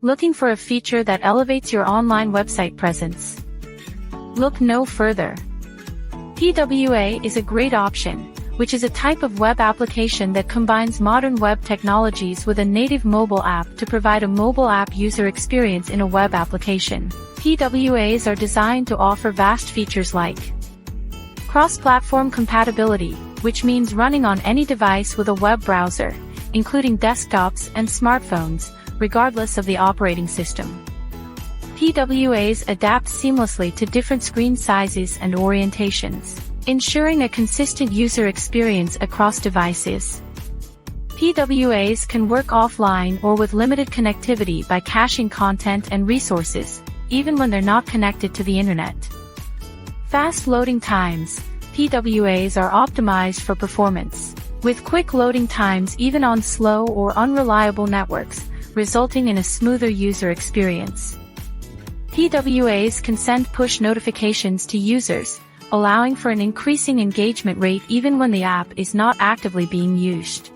Looking for a feature that elevates your online website presence? Look no further. PWA is a great option, which is a type of web application that combines modern web technologies with a native mobile app to provide a mobile app user experience in a web application. PWAs are designed to offer vast features like cross-platform compatibility, which means running on any device with a web browser, including desktops and smartphones, regardless of the operating system. PWAs adapt seamlessly to different screen sizes and orientations, ensuring a consistent user experience across devices. PWAs can work offline or with limited connectivity by caching content and resources, even when they're not connected to the internet. Fast loading times. PWAs are optimized for performance, with quick loading times even on slow or unreliable networks, resulting in a smoother user experience. PWAs can send push notifications to users, allowing for an increasing engagement rate even when the app is not actively being used.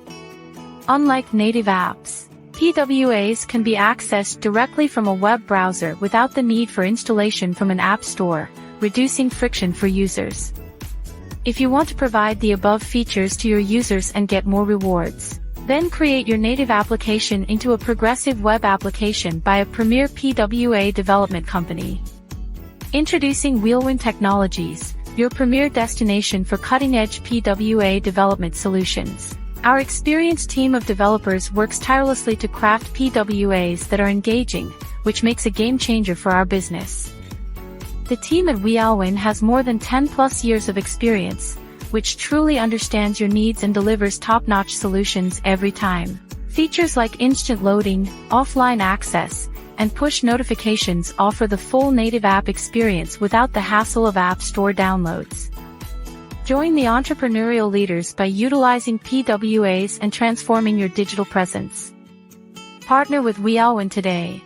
Unlike native apps, PWAs can be accessed directly from a web browser without the need for installation from an app store, reducing friction for users. If you want to provide the above features to your users and get more rewards, then create your native application into a progressive web application by a premier PWA development company. Introducing WeAlwin Technologies, your premier destination for cutting-edge PWA development solutions. Our experienced team of developers works tirelessly to craft PWAs that are engaging, which makes a game changer for our business. The team at WeAlwin has more than 10+ years of experience, which truly understands your needs and delivers top-notch solutions every time. Features like instant loading, offline access, and push notifications offer the full native app experience without the hassle of App Store downloads. Join the entrepreneurial leaders by utilizing PWAs and transforming your digital presence. Partner with WeAlwin today.